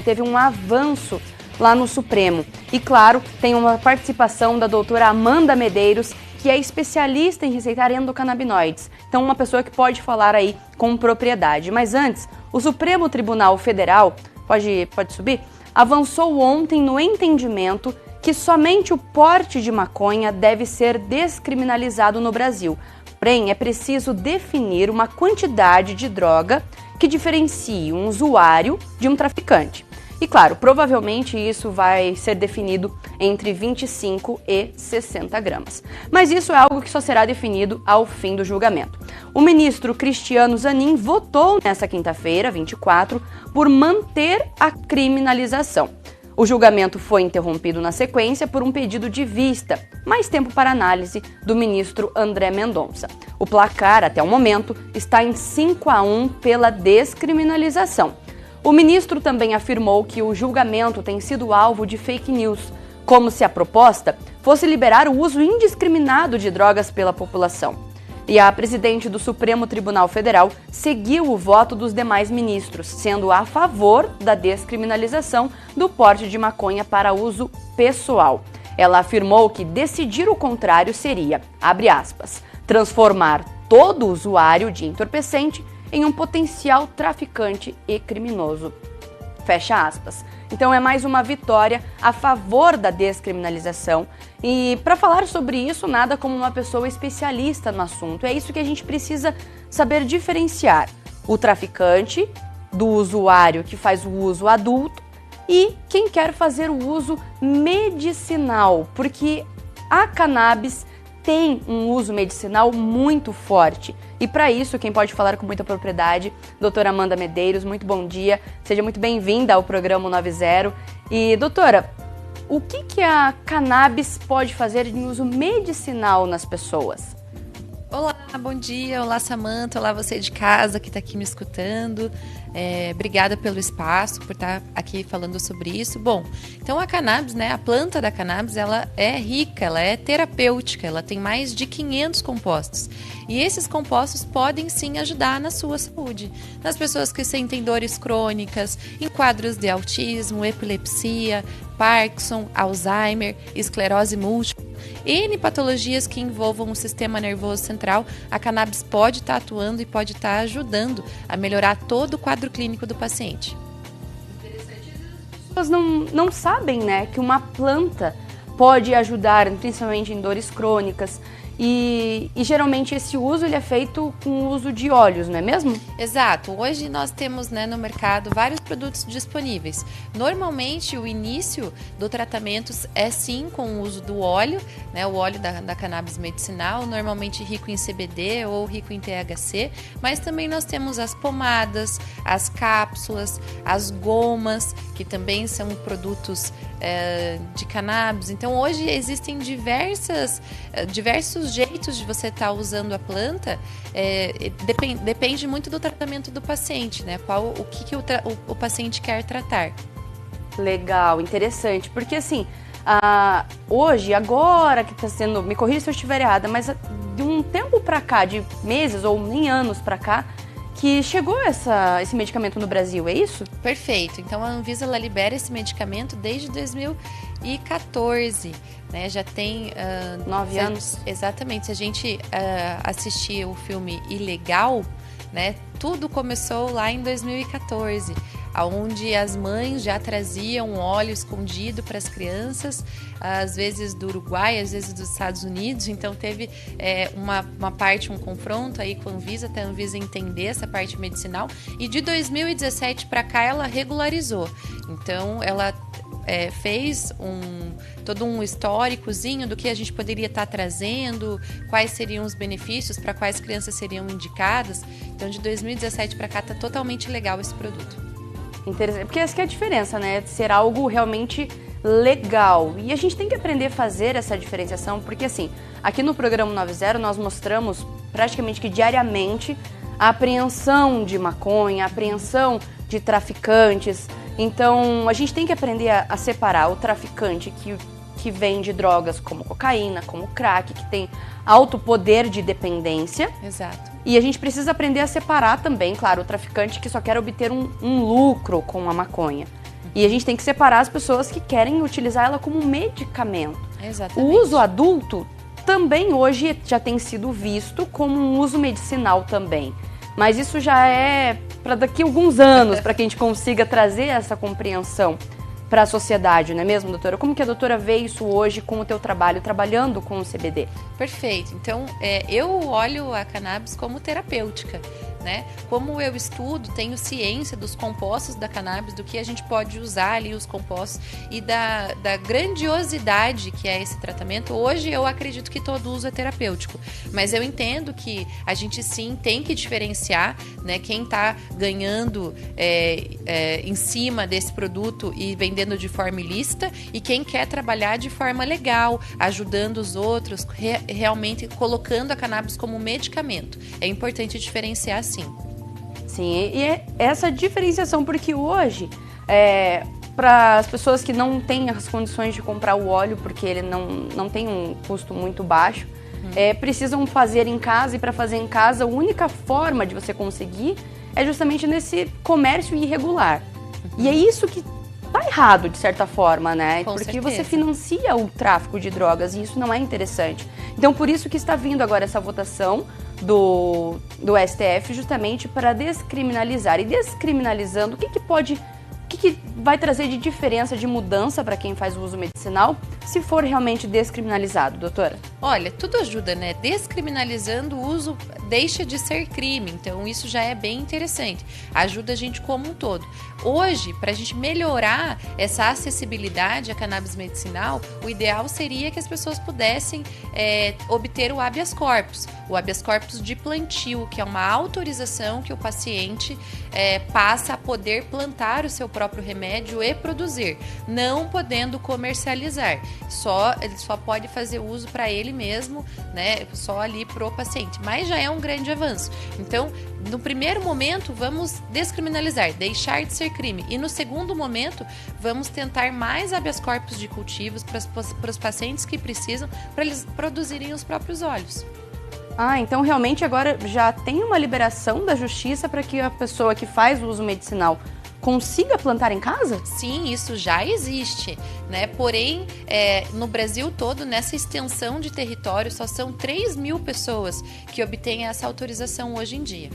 teve um avanço lá no Supremo. E, claro, tem uma participação da doutora Amanda Medeiros, que é especialista em receitar endocannabinoides. Então, uma pessoa que pode falar aí com propriedade. Mas antes, o Supremo Tribunal Federal, pode subir, avançou ontem no entendimento que somente o porte de maconha deve ser descriminalizado no Brasil. Porém, é preciso definir uma quantidade de droga que diferencie um usuário de um traficante. E claro, provavelmente isso vai ser definido entre 25 e 60 gramas. Mas isso é algo que só será definido ao fim do julgamento. O ministro Cristiano Zanin votou nesta quinta-feira, 24, por manter a criminalização. O julgamento foi interrompido na sequência por um pedido de vista, mais tempo para análise, do ministro André Mendonça. O placar, até o momento, está em 5-1 pela descriminalização. O ministro também afirmou que o julgamento tem sido alvo de fake news, como se a proposta fosse liberar o uso indiscriminado de drogas pela população. E a presidente do Supremo Tribunal Federal seguiu o voto dos demais ministros, sendo a favor da descriminalização do porte de maconha para uso pessoal. Ela afirmou que decidir o contrário seria, abre aspas, transformar todo usuário de entorpecente em um potencial traficante e criminoso. Fecha aspas. Então é mais uma vitória a favor da descriminalização. E para falar sobre isso, nada como uma pessoa especialista no assunto. É isso que a gente precisa saber diferenciar: o traficante do usuário que faz o uso adulto e quem quer fazer o uso medicinal, porque a cannabis tem um uso medicinal muito forte. E para isso, quem pode falar com muita propriedade, doutora Amanda Medeiros, muito bom dia, seja muito bem-vinda ao programa 90. E, doutora, o que a cannabis pode fazer em uso medicinal nas pessoas? Olá, bom dia, olá Samantha, olá você de casa que está aqui me escutando. Obrigada pelo espaço, por estar aqui falando sobre isso. Bom, então a cannabis, a planta da cannabis, ela é rica, ela é terapêutica, ela tem mais de 500 compostos. E esses compostos podem sim ajudar na sua saúde. Nas pessoas que sentem dores crônicas, em quadros de autismo, epilepsia, Parkinson, Alzheimer, esclerose múltipla, N patologias que envolvam o sistema nervoso central, a cannabis pode estar atuando e pode estar ajudando a melhorar todo o quadro clínico do paciente. Interessante. As pessoas não sabem, que uma planta pode ajudar, principalmente em dores crônicas. E geralmente esse uso ele é feito com o uso de óleos, não é mesmo? Exato. Hoje nós temos no mercado vários produtos disponíveis. Normalmente o início do tratamento é sim com o uso do óleo, o óleo da cannabis medicinal, normalmente rico em CBD ou rico em THC, mas também nós temos as pomadas, as cápsulas, as gomas, que também são produtos de cannabis. Então hoje existem diversos jeitos de você estar usando a planta. Depende muito do tratamento do paciente, o que o paciente quer tratar. Legal, interessante, porque assim, hoje, agora que está sendo, me corrija se eu estiver errada, mas de um tempo para cá, de meses ou nem anos para cá, que chegou esse medicamento no Brasil, é isso? Perfeito. Então a Anvisa ela libera esse medicamento desde 2014, já tem 9 anos. Exatamente. Se a gente assistir o filme Ilegal, tudo começou lá em 2014, onde as mães já traziam óleo escondido para as crianças, às vezes do Uruguai, às vezes dos Estados Unidos. Então teve uma parte, um confronto aí com a Anvisa, até a Anvisa entender essa parte medicinal. E de 2017 para cá ela regularizou. Então ela fez todo um históricozinho do que a gente poderia estar trazendo, quais seriam os benefícios, para quais crianças seriam indicadas. Então de 2017 para cá está totalmente legal esse produto. Interessante, porque essa que é a diferença, de ser algo realmente legal. E a gente tem que aprender a fazer essa diferenciação, porque assim, aqui no programa 90 nós mostramos praticamente que diariamente a apreensão de maconha, a apreensão de traficantes. Então a gente tem que aprender a separar o traficante que vende drogas como cocaína, como crack, que tem alto poder de dependência. Exato. E a gente precisa aprender a separar também, claro, o traficante que só quer obter um lucro com a maconha. E a gente tem que separar as pessoas que querem utilizar ela como medicamento. Exatamente. O uso adulto também hoje já tem sido visto como um uso medicinal também. Mas isso já é para daqui a alguns anos, para que a gente consiga trazer essa compreensão para a sociedade, não é mesmo, doutora? Como que a doutora vê isso hoje com o teu trabalho, trabalhando com o CBD? Perfeito. Então, eu olho a cannabis como terapêutica, né? Como eu estudo, tenho ciência dos compostos da cannabis, do que a gente pode usar ali, os compostos, e da grandiosidade que é esse tratamento. Hoje, eu acredito que todo uso é terapêutico, mas eu entendo que a gente sim tem que diferenciar, né? Quem está ganhando em cima desse produto e vendendo de forma ilícita, e quem quer trabalhar de forma legal, ajudando os outros, realmente colocando a cannabis como medicamento. É importante diferenciar, sim. Sim, e é essa diferenciação, porque hoje, para as pessoas que não têm as condições de comprar o óleo, porque ele não tem um custo muito baixo, precisam fazer em casa, e para fazer em casa, a única forma de você conseguir é justamente nesse comércio irregular. E é isso que tá errado, de certa forma, né? Com Porque certeza. você financia o tráfico de drogas e isso não é interessante. Então, por isso que está vindo agora essa votação do STF, justamente para descriminalizar. E descriminalizando, o que vai trazer de diferença, de mudança para quem faz o uso medicinal, se for realmente descriminalizado, doutora? Olha, tudo ajuda, né? Descriminalizando o uso deixa de ser crime, então isso já é bem interessante. Ajuda a gente como um todo. Hoje, para a gente melhorar essa acessibilidade à cannabis medicinal, o ideal seria que as pessoas pudessem obter o habeas corpus. O habeas corpus de plantio, que é uma autorização que o paciente passa a poder plantar o seu próprio remédio e produzir, não podendo comercializar. Ele só pode fazer uso para ele mesmo, né? Só ali pro paciente. Mas já é um grande avanço. Então, no primeiro momento, vamos descriminalizar, deixar de ser crime. E no segundo momento, vamos tentar mais habeas corpus de cultivos para os pacientes que precisam, para eles produzirem os próprios óleos. Então realmente agora já tem uma liberação da justiça para que a pessoa que faz o uso medicinal consiga plantar em casa? Sim, isso já existe, né? Porém, no Brasil todo, nessa extensão de território, só são 3.000 pessoas que obtêm essa autorização hoje em dia.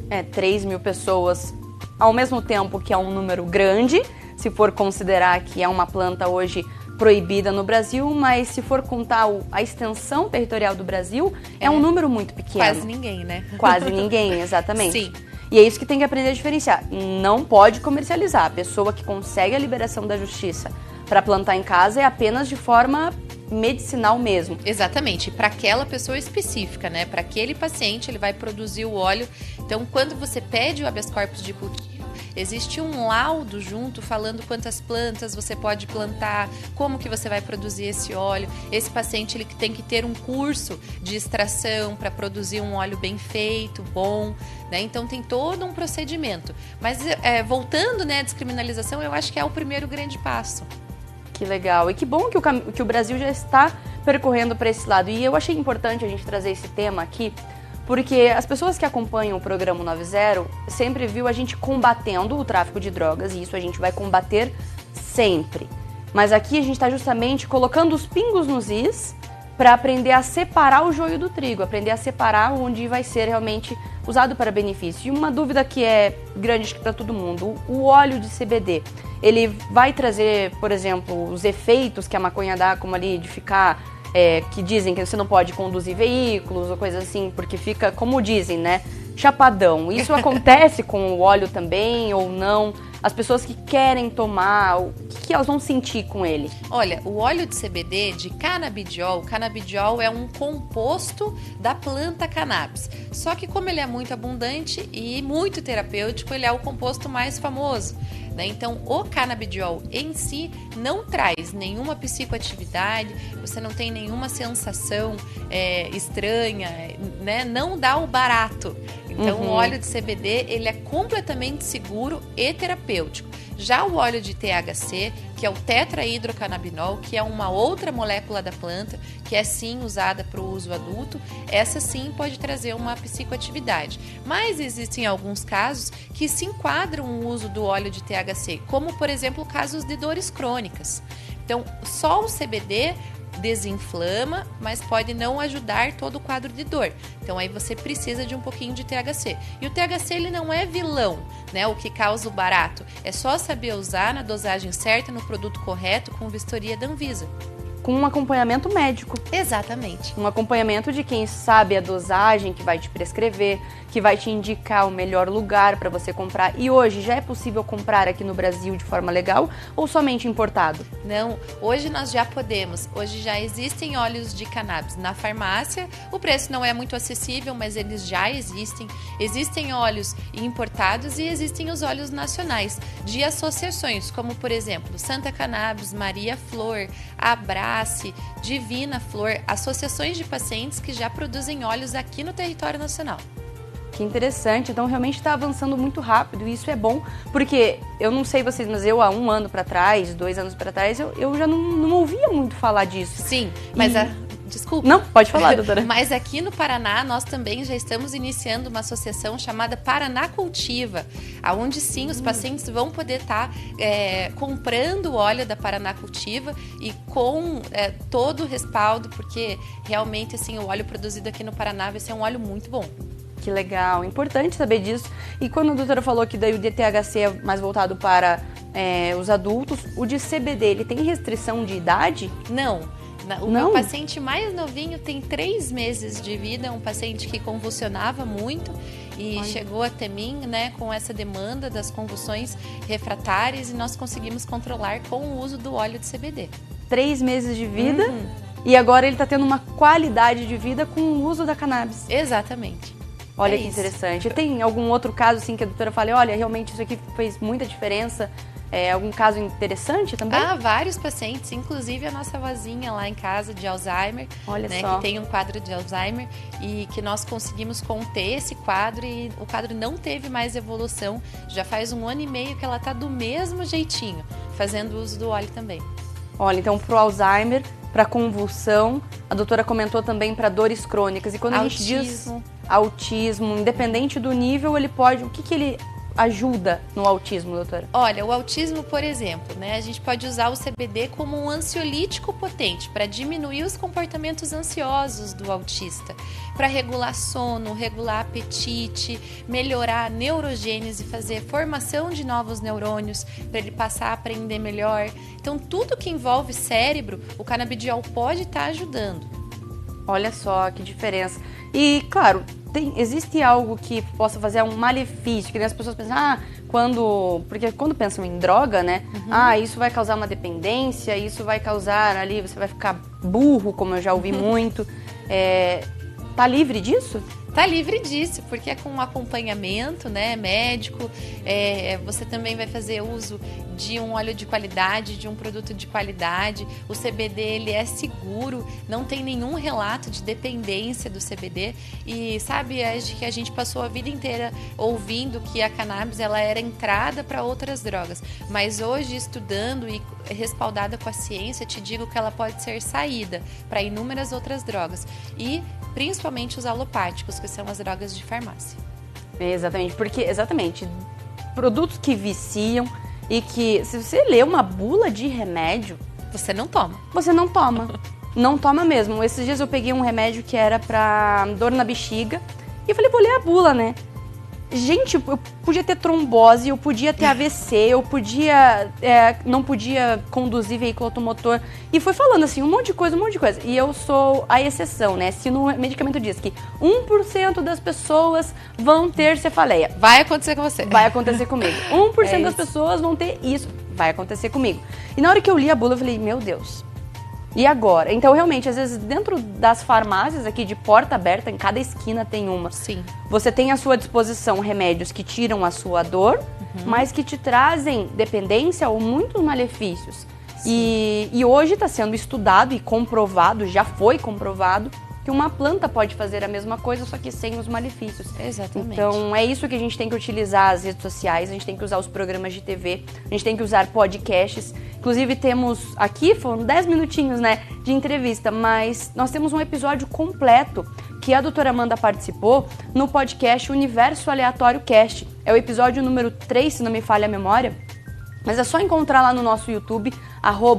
3.000 pessoas, ao mesmo tempo que é um número grande, se for considerar que é uma planta hoje proibida no Brasil, mas se for contar a extensão territorial do Brasil, é um número muito pequeno. Quase ninguém, né? Quase ninguém, exatamente. Sim. E é isso que tem que aprender a diferenciar. Não pode comercializar. A pessoa que consegue a liberação da justiça para plantar em casa é apenas de forma medicinal mesmo. Exatamente, para aquela pessoa específica, né? Para aquele paciente, ele vai produzir o óleo. Então, quando você pede o habeas corpus de cultivo, existe um laudo junto falando quantas plantas você pode plantar, como que você vai produzir esse óleo. Esse paciente ele tem que ter um curso de extração para produzir um óleo bem feito, bom, né? Então tem todo um procedimento. Mas voltando, né, à descriminalização, eu acho que é o primeiro grande passo. Que legal. E que bom que o Brasil já está percorrendo para esse lado. E eu achei importante a gente trazer esse tema aqui, porque as pessoas que acompanham o programa 90 sempre viu a gente combatendo o tráfico de drogas, e isso a gente vai combater sempre. Mas aqui a gente está justamente colocando os pingos nos is para aprender a separar o joio do trigo, aprender a separar onde vai ser realmente usado para benefício. E uma dúvida que é grande para todo mundo, o óleo de CBD, ele vai trazer, por exemplo, os efeitos que a maconha dá, como ali de ficar... que dizem que você não pode conduzir veículos ou coisa assim, porque fica, como dizem, né, chapadão. Isso acontece com o óleo também ou não? As pessoas que querem tomar, o que elas vão sentir com ele? Olha, o óleo de CBD, de canabidiol, o canabidiol é um composto da planta cannabis. Só que como ele é muito abundante e muito terapêutico, ele é o composto mais famoso. Então, o canabidiol em si não traz nenhuma psicoatividade, você não tem nenhuma sensação estranha, né? Não dá o barato. Então, o óleo de CBD, ele é completamente seguro e terapêutico. Já o óleo de THC, que é o tetrahidrocannabinol, que é uma outra molécula da planta, que é sim usada para o uso adulto, essa sim pode trazer uma psicoatividade. Mas existem alguns casos que se enquadram o uso do óleo de THC, como por exemplo casos de dores crônicas. Então, só o CBD desinflama, mas pode não ajudar todo o quadro de dor. Então aí você precisa de um pouquinho de THC. E o THC ele não é vilão, né? O que causa o barato. É só saber usar na dosagem certa, no produto correto, com vistoria da Anvisa. Com um acompanhamento médico. Exatamente. Um acompanhamento de quem sabe a dosagem, que vai te prescrever, que vai te indicar o melhor lugar para você comprar. E hoje já é possível comprar aqui no Brasil de forma legal ou somente importado? Não, hoje nós já podemos. Hoje já existem óleos de cannabis na farmácia. O preço não é muito acessível, mas eles já existem. Existem óleos importados e existem os óleos nacionais de associações, como por exemplo, Santa Cannabis, Maria Flor, Abrace, Divina Flor, associações de pacientes que já produzem óleos aqui no território nacional. Que interessante, então realmente está avançando muito rápido e isso é bom, porque eu não sei vocês, mas eu há 1 ano para trás, 2 anos para trás, eu já não ouvia muito falar disso. Sim, mas desculpa. Não, pode falar, doutora. Mas aqui no Paraná, nós também já estamos iniciando uma associação chamada Paraná Cultiva, onde sim, os pacientes vão poder estar comprando o óleo da Paraná Cultiva e com todo o respaldo, porque realmente assim, o óleo produzido aqui no Paraná vai ser um óleo muito bom. Que legal, importante saber disso. E quando a doutora falou que daí o de THC é mais voltado para os adultos, o de CBD, ele tem restrição de idade? Não. Meu paciente mais novinho tem 3 meses de vida, é um paciente que convulsionava muito e chegou até mim, né, com essa demanda das convulsões refratárias e nós conseguimos controlar com o uso do óleo de CBD. 3 meses de vida e agora ele está tendo uma qualidade de vida com o uso da cannabis. Exatamente. Olha que interessante. Tem algum outro caso assim que a doutora fala, olha, realmente isso aqui fez muita diferença? Algum caso interessante também? Vários pacientes, inclusive a nossa vozinha lá em casa de Alzheimer, olha só. Que tem um quadro de Alzheimer e que nós conseguimos conter esse quadro e o quadro não teve mais evolução. Já faz 1 ano e meio que ela está do mesmo jeitinho, fazendo uso do óleo também. Olha, então pro Alzheimer, para convulsão, a doutora comentou também para dores crônicas. E quando a gente diz autismo, independente do nível, ele pode... O que ele ajuda no autismo, doutora? Olha, o autismo, por exemplo, né, a gente pode usar o CBD como um ansiolítico potente para diminuir os comportamentos ansiosos do autista, para regular sono, regular apetite, melhorar a neurogênese, fazer formação de novos neurônios, para ele passar a aprender melhor. Então, tudo que envolve cérebro, o canabidiol pode estar ajudando. Olha só que diferença. E, claro, existe algo que possa fazer um malefício, que as pessoas pensam, porque quando pensam em droga, né? Isso vai causar uma dependência, isso vai causar ali, você vai ficar burro, como eu já ouvi muito. Tá livre disso? Tá livre disso, porque é com acompanhamento, né, médico. Você também vai fazer uso de um óleo de qualidade, de um produto de qualidade. O CBD, ele é seguro, não tem nenhum relato de dependência do CBD. E sabe, acho que a gente passou a vida inteira ouvindo que a cannabis ela era entrada para outras drogas. Mas hoje, estudando e respaldada com a ciência, te digo que ela pode ser saída para inúmeras outras drogas. E principalmente os alopáticos, que são as drogas de farmácia. Exatamente, porque produtos que viciam e que, se você lê uma bula de remédio, você não toma. Você não toma. Não toma mesmo. Esses dias eu peguei um remédio que era pra dor na bexiga e eu falei, vou ler a bula, né? Gente, eu podia ter trombose, eu podia ter AVC, eu podia não podia conduzir veículo automotor. E foi falando assim, um monte de coisa. E eu sou a exceção, né? Se no medicamento diz que 1% das pessoas vão ter cefaleia. Vai acontecer com você. Vai acontecer comigo. 1% das pessoas vão ter isso. Vai acontecer comigo. E na hora que eu li a bula, eu falei, meu Deus. E agora? Então, realmente, às vezes, dentro das farmácias aqui de porta aberta, em cada esquina tem uma. Sim. Você tem à sua disposição remédios que tiram a sua dor, mas que te trazem dependência ou muitos malefícios. E hoje está sendo estudado e comprovado, já foi comprovado, que que uma planta pode fazer a mesma coisa, só que sem os malefícios. Exatamente. Então, é isso que a gente tem que utilizar as redes sociais, a gente tem que usar os programas de TV, a gente tem que usar podcasts. Inclusive, temos aqui, foram 10 minutinhos, né, de entrevista, mas nós temos um episódio completo que a doutora Amanda participou no podcast Universo Aleatório Cast. É o episódio número 3, se não me falha a memória. Mas é só encontrar lá no nosso YouTube,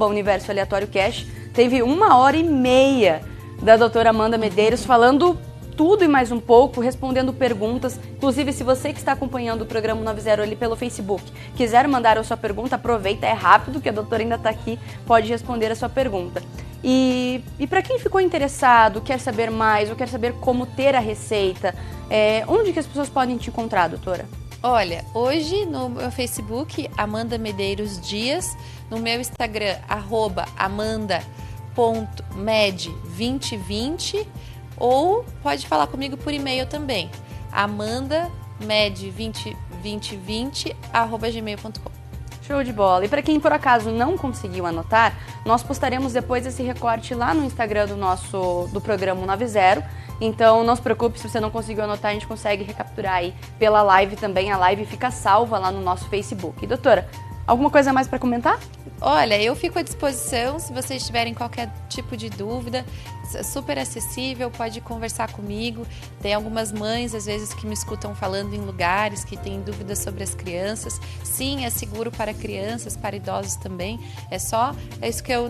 @Universo Aleatório Cast. Teve 1h30 da doutora Amanda Medeiros falando tudo e mais um pouco, respondendo perguntas. Inclusive, se você que está acompanhando o programa 90 ali pelo Facebook, quiser mandar a sua pergunta, aproveita, é rápido, que a doutora ainda está aqui, pode responder a sua pergunta. E para quem ficou interessado, quer saber mais, ou quer saber como ter a receita, onde que as pessoas podem te encontrar, doutora? Olha, hoje no meu Facebook, Amanda Medeiros Dias, no meu Instagram, @amanda.med2020, ou pode falar comigo por e-mail também, amandamed2020@gmail.com. Show de bola. E para quem por acaso não conseguiu anotar, nós postaremos depois esse recorte lá no Instagram do programa 90. Então não se preocupe, se você não conseguiu anotar, a gente consegue recapturar aí pela live também. A live fica salva lá no nosso Facebook. E, doutora, alguma coisa mais para comentar? Olha, eu fico à disposição se vocês tiverem qualquer tipo de dúvida, super acessível, pode conversar comigo. Tem algumas mães, às vezes, que me escutam falando em lugares, que têm dúvidas sobre as crianças. Sim, é seguro para crianças, para idosos também. É isso que eu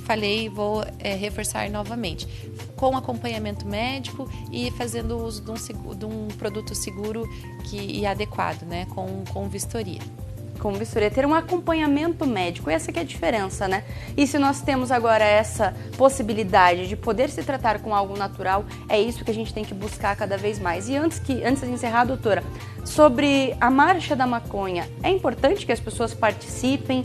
falei e vou reforçar novamente. Com acompanhamento médico e fazendo uso de um produto seguro e adequado, né, com vistoria. Com vistoria, ter um acompanhamento médico, essa que é a diferença, né? E se nós temos agora essa possibilidade de poder se tratar com algo natural, é isso que a gente tem que buscar cada vez mais. E antes de encerrar, doutora, sobre a Marcha da Maconha, é importante que as pessoas participem?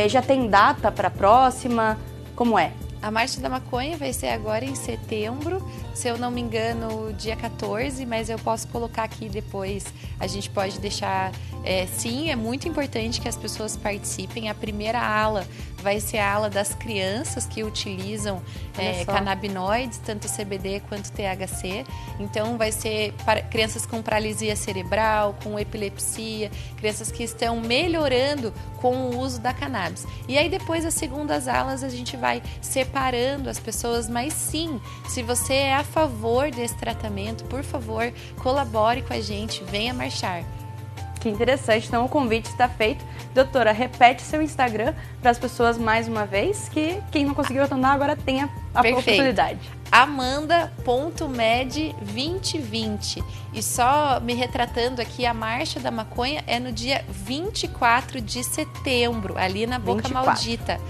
Já tem data para a próxima? Como é? A Marcha da Maconha vai ser agora em setembro, se eu não me engano, dia 14, mas eu posso colocar aqui depois, a gente pode deixar... sim, é muito importante que as pessoas participem. A primeira ala vai ser a ala das crianças que utilizam canabinoides, tanto CBD quanto THC. Então, vai ser para crianças com paralisia cerebral, com epilepsia, crianças que estão melhorando com o uso da cannabis. E aí, depois, as segundas alas, a gente vai separando as pessoas. Mas sim, se você é a favor desse tratamento, por favor, colabore com a gente, venha marchar. Que interessante, então o convite está feito. Doutora, repete seu Instagram para as pessoas mais uma vez, que quem não conseguiu anotar agora tem a oportunidade. Amanda.med2020. E só me retratando aqui, a Marcha da Maconha é no dia 24 de setembro, ali na Boca 24. Maldita.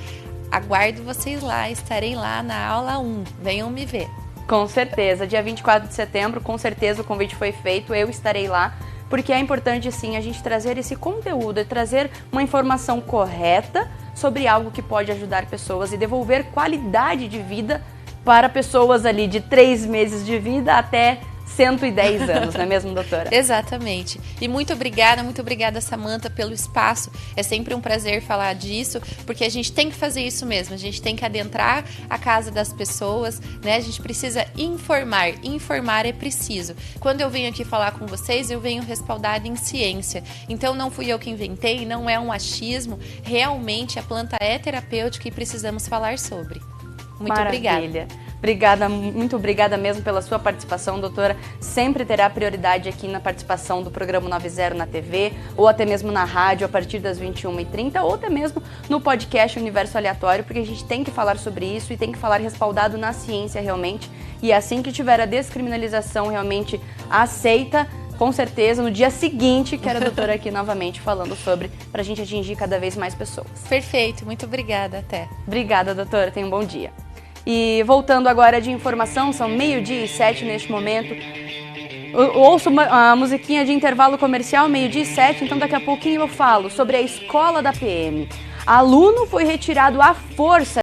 Aguardo vocês lá, estarei lá na aula 1. Venham me ver. Com certeza, dia 24 de setembro, com certeza o convite foi feito, eu estarei lá. Porque é importante, sim, a gente trazer esse conteúdo e trazer uma informação correta sobre algo que pode ajudar pessoas e devolver qualidade de vida para pessoas ali de 3 meses de vida até 110 anos, não é mesmo, doutora? Exatamente. E muito obrigada, Samantha, pelo espaço. É sempre um prazer falar disso, porque a gente tem que fazer isso mesmo. A gente tem que adentrar a casa das pessoas, né? A gente precisa informar. Informar é preciso. Quando eu venho aqui falar com vocês, eu venho respaldada em ciência. Então, não fui eu que inventei, não é um achismo. Realmente, a planta é terapêutica e precisamos falar sobre. Muito Maravilha. Muito obrigada mesmo pela sua participação, doutora. Sempre terá prioridade aqui na participação do programa 90 na TV, ou até mesmo na rádio a partir das 21h30, ou até mesmo no podcast Universo Aleatório, porque a gente tem que falar sobre isso e tem que falar respaldado na ciência realmente. E assim que tiver a descriminalização realmente aceita, com certeza, no dia seguinte, quero a doutora aqui novamente falando sobre, para a gente atingir cada vez mais pessoas. Perfeito, muito obrigada, até. Obrigada, doutora, tenha um bom dia. E voltando agora de informação, são 12h07 neste momento. Ouço a musiquinha de intervalo comercial, 12h07, então daqui a pouquinho eu falo sobre a escola da PM. Aluno foi retirado à força